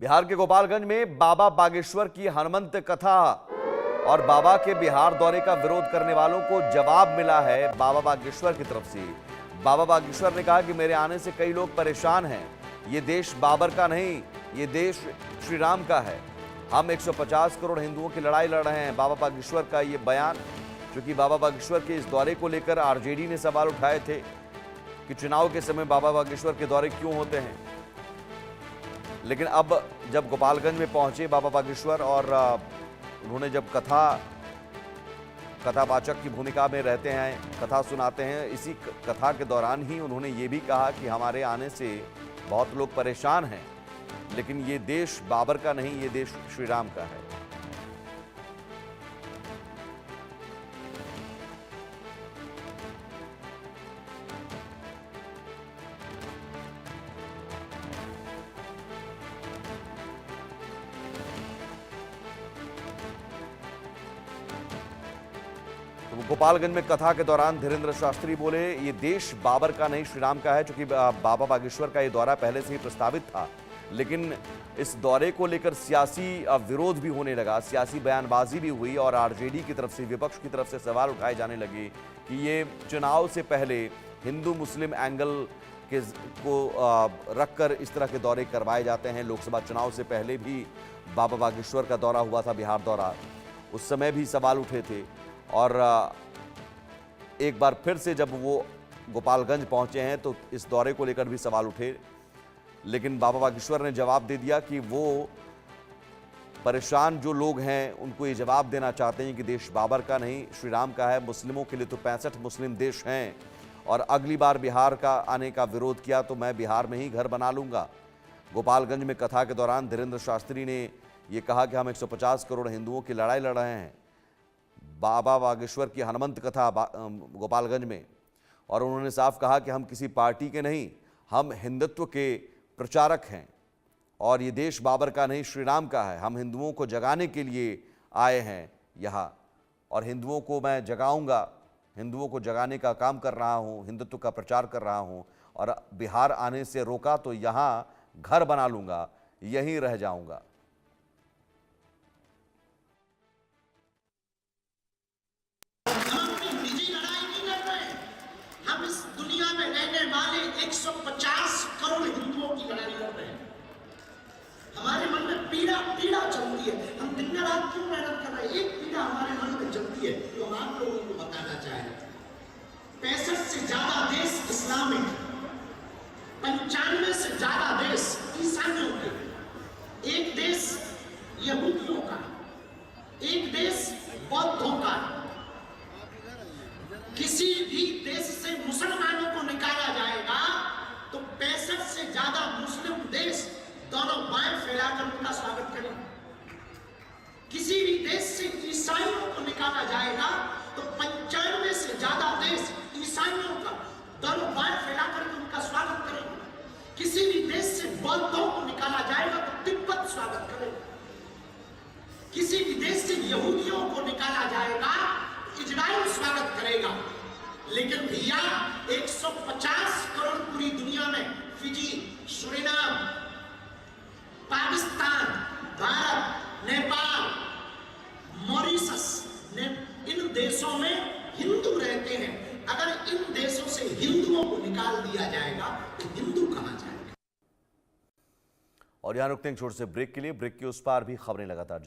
बिहार के गोपालगंज में बाबा बागेश्वर की हनुमंत कथा और बाबा के बिहार दौरे का विरोध करने वालों को जवाब मिला है बाबा बागेश्वर की तरफ से। बाबा बागेश्वर ने कहा कि मेरे आने से कई लोग परेशान हैं। ये देश बाबर का नहीं, ये देश श्री राम का है। हम 150 करोड़ हिंदुओं की लड़ाई लड़ रहे हैं। बाबा बागेश्वर का ये बयान, क्योंकि बाबा बागेश्वर के इस दौरे को लेकर आरजेडी ने सवाल उठाए थे कि चुनाव के समय बाबा बागेश्वर के दौरे क्यों होते हैं। लेकिन अब जब गोपालगंज में पहुंचे बाबा बागेश्वर और उन्होंने जब कथावाचक की भूमिका में रहते हैं, कथा सुनाते हैं, इसी कथा के दौरान ही उन्होंने ये भी कहा कि हमारे आने से बहुत लोग परेशान हैं, लेकिन ये देश बाबर का नहीं, ये देश श्री राम का है। तो गोपालगंज में कथा के दौरान धीरेन्द्र शास्त्री बोले, ये देश बाबर का नहीं श्री राम का है। क्योंकि बाबा बागेश्वर का ये दौरा पहले से ही प्रस्तावित था, लेकिन इस दौरे को लेकर सियासी विरोध भी होने लगा, सियासी बयानबाजी भी हुई और आरजेडी की तरफ से, विपक्ष की तरफ से सवाल उठाए जाने लगे कि ये चुनाव से पहले हिंदू मुस्लिम एंगल को रखकर इस तरह के दौरे करवाए जाते हैं। लोकसभा चुनाव से पहले भी बाबा बागेश्वर का दौरा हुआ था, बिहार दौरा, उस समय भी सवाल उठे थे और एक बार फिर से जब वो गोपालगंज पहुंचे हैं तो इस दौरे को लेकर भी सवाल उठे। लेकिन बाबा बागेश्वर ने जवाब दे दिया कि वो परेशान जो लोग हैं उनको ये जवाब देना चाहते हैं कि देश बाबर का नहीं श्री राम का है। मुस्लिमों के लिए तो 65 मुस्लिम देश हैं और अगली बार बिहार का आने का विरोध किया तो मैं बिहार में ही घर बना लूंगा। गोपालगंज में कथा के दौरान धीरेन्द्र शास्त्री ने यह कहा कि हम 150 करोड़ हिंदुओं की लड़ाई लड़ रहे हैं। बाबा बागेश्वर की हनुमंत कथा गोपालगंज में, और उन्होंने साफ कहा कि हम किसी पार्टी के नहीं, हम हिंदुत्व के प्रचारक हैं और ये देश बाबर का नहीं श्री राम का है। हम हिंदुओं को जगाने के लिए आए हैं यहाँ और हिंदुओं को मैं जगाऊंगा, हिंदुओं को जगाने का काम कर रहा हूँ, हिंदुत्व का प्रचार कर रहा हूँ और बिहार आने से रोका तो यहाँ घर बना लूंगा, यहीं रह जाऊंगा। हम इस दुनिया में रहने वाले 150 करोड़ हिंदुओं की लड़ाई लड़ रहे हैं। हमारे मन में पीड़ा चलती है। हम दिन रात क्यों मेहनत कर रहे हैं? एक पीड़ा हमारे मन में चलती है तो हम आप लोगों को बताना चाहें। 65 से ज्यादा देश इस्लामिक, 95 से ज्यादा देश ईसाइयों के, एक देश यहूदियों का, एक देश बौद्धों का। किसी भी देश से मुसलमानों को निकाला जाएगा तो 65 से ज्यादा मुस्लिम देश दोनों बाएं फैलाकर उनका स्वागत करेंगे। किसी भी देश से ईसाइयों को निकाला जाएगा तो 95 से ज्यादा देश ईसाइयों का दोनों बाएं फैलाकर उनका स्वागत करेंगे। किसी भी देश से बौद्धों को निकाला जाएगा तो तिब्बत स्वागत करेगा। किसी भी देश से यहूदियों को निकाला जाएगा इजराइल स्वागत करेगा। लेकिन भैया 150 करोड़ पूरी दुनिया में, Fiji, Suriname, Pakistan, Bharat, Nepal, Mauritius, इन देशों में हिंदू रहते हैं। अगर इन देशों से हिंदुओं को निकाल दिया जाएगा तो हिंदू कहां जाएगा? और यहां रुकते हैं छोटे से ब्रेक के लिए। ब्रेक के उस पार भी खबरें लगातार